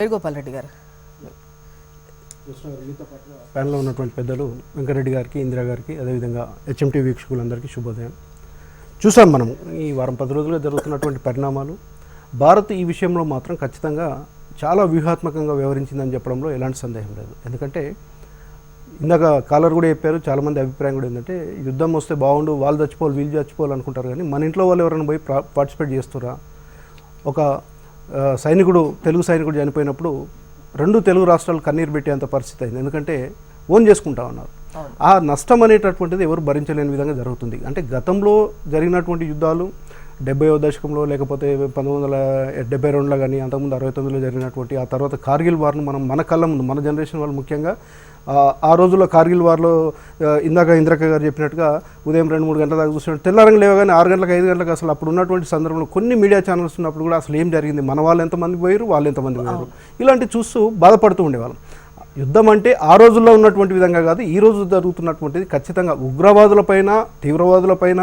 వేణుగోపాల్ రెడ్డి గారు ప్యానెల్లో ఉన్నటువంటి పెద్దలు వెంకరెడ్డి గారికి, ఇందిరా గారికి, అదేవిధంగా హెచ్ఎంటీ వీక్షకులందరికీ శుభోదయం. చూసాం మనం ఈ వారం 10 రోజులుగా జరుగుతున్నటువంటి పరిణామాలు. భారత్ ఈ విషయంలో మాత్రం ఖచ్చితంగా చాలా వ్యూహాత్మకంగా వ్యవహరించిందని చెప్పడంలో ఎలాంటి సందేహం లేదు. ఎందుకంటే ఇందాక కాలర్ కూడా చెప్పారు, చాలామంది అభిప్రాయం కూడా ఏంటంటే యుద్ధం వస్తే బాగుండు, వాళ్ళు చచ్చిపోవాలి వీళ్ళు చచ్చిపోవాలి అనుకుంటారు, కానీ మన ఇంట్లో వాళ్ళు ఎవరైనా పోయి పార్టిసిపేట్ చేస్తురా? ఒక సైనికుడు, తెలుగు సైనికుడు చనిపోయినప్పుడు 2 తెలుగు రాష్ట్రాలు కన్నీరు పెట్టేంత పరిస్థితి అయింది. ఎందుకంటే ఓన్ చేసుకుంటా ఉన్నారు. ఆ నష్టం అనేటటువంటిది ఎవరు భరించలేని విధంగా జరుగుతుంది. అంటే గతంలో జరిగినటువంటి యుద్ధాలు 70వ దశకంలో, లేకపోతే 1972లో కానీ, అంతకుముందు 69లో జరిగినటువంటి, ఆ తర్వాత కార్గిల్ వార్ను మనం మన కళ్ళ ముందు, మన జనరేషన్ వాళ్ళు ముఖ్యంగా ఆ రోజుల్లో కార్గిల్ వార్లో ఇందాక ఇంద్రక గారు చెప్పినట్టుగా ఉదయం 2-3 గంటల దాకా చూసినట్టు, తెల్లారంగా లేవగానే 6 గంటలకు 5 గంటలకు అసలు అప్పుడు ఉన్నటువంటి సందర్భంలో కొన్ని మీడియా ఛానల్స్ ఉన్నప్పుడు కూడా అసలు ఏం జరిగింది, మన వాళ్ళు ఎంతమంది పోయారు, వాళ్ళు ఎంతమంది పోయారు, ఇలాంటివి చూస్తూ బాధపడుతూ ఉండేవాళ్ళం. యుద్ధం అంటే ఆ రోజుల్లో ఉన్నటువంటి విధంగా కాదు, ఈ రోజు జరుగుతున్నటువంటిది ఖచ్చితంగా ఉగ్రవాదులపైన, తీవ్రవాదులపైన,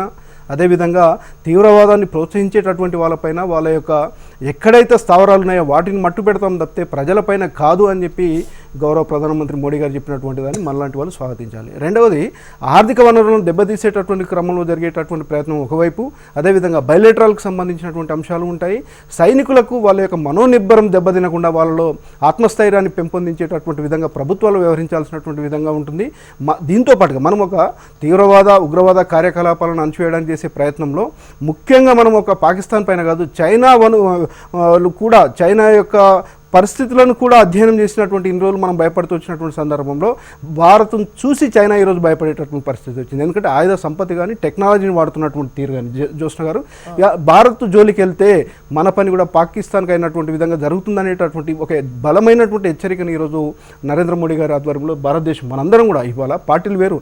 అదేవిధంగా తీవ్రవాదాన్ని ప్రోత్సహించేటటువంటి వాళ్ళపైన, వాళ్ళ యొక్క ఎక్కడైతే స్థావరాలు ఉన్నాయో వాటిని మట్టు పెడతాం తప్పితే ప్రజలపైన కాదు అని చెప్పి గౌరవ ప్రధానమంత్రి మోడీ గారు చెప్పినటువంటి దాన్ని మనలాంటి వాళ్ళు స్వాగతించాలి. రెండవది, ఆర్థిక వనరులను దెబ్బతీసేటటువంటి క్రమంలో జరిగేటటువంటి ప్రయత్నం ఒకవైపు, అదేవిధంగా బయలేటరల్కి సంబంధించినటువంటి అంశాలు ఉంటాయి. సైనికులకు వాళ్ళ యొక్క మనోనిబ్బరం దెబ్బతినకుండా వాళ్ళలో ఆత్మస్థైర్యాన్ని పెంపొందించేటటువంటి విధంగా ప్రభుత్వాలు వ్యవహరించాల్సినటువంటి విధంగా ఉంటుంది. దీంతో పాటుగా మనం ఒక తీవ్రవాద, ఉగ్రవాద కార్యకలాపాలను అణచివేయడానికి చేసే ప్రయత్నంలో ముఖ్యంగా మనం ఒక పాకిస్తాన్ పైన కాదు, చైనా కూడా, చైనా యొక్క పరిస్థితులను కూడా అధ్యయనం చేసినటువంటి ఇన్ని రోజులు మనం భయపడుతూ వచ్చినటువంటి సందర్భంలో భారత్ను చూసి చైనా ఈరోజు భయపడేటటువంటి పరిస్థితి వచ్చింది. ఎందుకంటే ఆయుధ సంపత్తి కానీ, టెక్నాలజీని వాడుతున్నటువంటి తీరు కానీ. జ్యోత్స్న గారు, భారత్ జోలికి వెళ్తే మన పని కూడా పాకిస్తాన్కి అయినటువంటి విధంగా జరుగుతుందనేటటువంటి ఒక బలమైనటువంటి హెచ్చరికను ఈరోజు నరేంద్ర మోడీ గారి ఆధ్వర్యంలో భారతదేశం మనందరం కూడా, ఇవాళ పార్టీలు వేరు,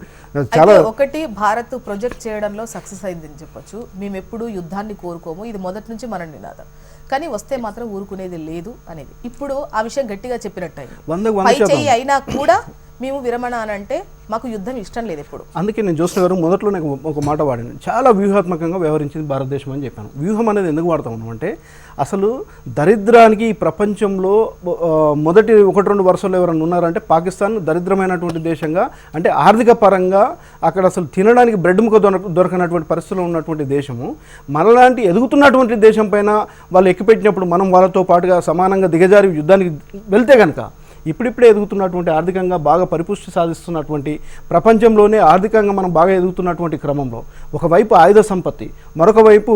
చాలా ఒకటి భారత్ ప్రొజెక్ట్ చేయడంలో సక్సెస్ అయిందని చెప్పొచ్చు. మేము ఎప్పుడు యుద్ధాన్ని కోరుకోము, ఇది మొదటి నుంచి మన నినాదం. కానీ వస్తే మాత్రం ఊరుకునేది లేదు అనేది ఇప్పుడు ఆ విషయం గట్టిగా చెప్పినట్టు పై చెయ్యి అయినా కూడా మేము విరమణ అని అంటే మాకు యుద్ధం ఇష్టం లేదు ఎప్పుడు. అందుకే నేను జ్యోత్స్న గారు మొదట్లో నాకు ఒక మాట వాడాను, చాలా వ్యూహాత్మకంగా వ్యవహరించింది భారతదేశం అని చెప్పాను. వ్యూహం అనేది ఎందుకు వాడతా ఉన్నాం అంటే, అసలు దరిద్రానికి ఈ ప్రపంచంలో మొదటి 1-2 వరుసలో ఎవరైనా ఉన్నారంటే పాకిస్తాన్ దరిద్రమైనటువంటి దేశంగా, అంటే ఆర్థిక పరంగా అక్కడ అసలు తినడానికి బ్రెడ్ ముక్క దొరకనటువంటి పరిస్థితుల్లో ఉన్నటువంటి దేశము. మనలాంటి ఎదుగుతున్నటువంటి దేశం పైన వాళ్ళు ఎక్కిపెట్టినప్పుడు మనం వాళ్ళతో పాటుగా సమానంగా దిగజారి యుద్ధానికి వెళ్తే కనుక, ఇప్పుడిప్పుడే ఎదుగుతున్నటువంటి, ఆర్థికంగా బాగా పరిపుష్టి సాధిస్తున్నటువంటి, ప్రపంచంలోనే ఆర్థికంగా మనం బాగా ఎదుగుతున్నటువంటి క్రమంలో ఒకవైపు ఆయుధ సంపత్తి, మరొక వైపు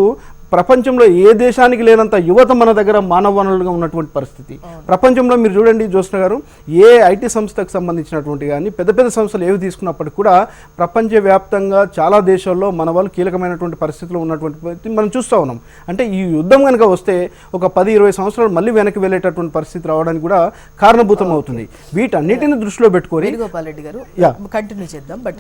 ప్రపంచంలో ఏ దేశానికి లేనంత యువత మన దగ్గర మానవ వనరులుగా ఉన్నటువంటి పరిస్థితి. ప్రపంచంలో మీరు చూడండి జ్యోత్స్న గారు, ఏ ఐటీ సంస్థకు సంబంధించినటువంటి కానీ పెద్ద పెద్ద సంస్థలు ఏవి తీసుకున్నప్పటికీ కూడా ప్రపంచవ్యాప్తంగా చాలా దేశాల్లో మన వాళ్ళు కీలకమైనటువంటి పరిస్థితుల్లో ఉన్నటువంటి మనం చూస్తూ ఉన్నాం. అంటే ఈ యుద్ధం కనుక వస్తే ఒక 10-20 సంవత్సరాలు మళ్ళీ వెనక్కి వెళ్ళేటటువంటి పరిస్థితి రావడానికి కూడా కారణభూతం అవుతుంది. వీటన్నిటిని దృష్టిలో పెట్టుకొని వేణుగోపాల్ రెడ్డి గారు కంటిన్యూ చేద్దాం. బట్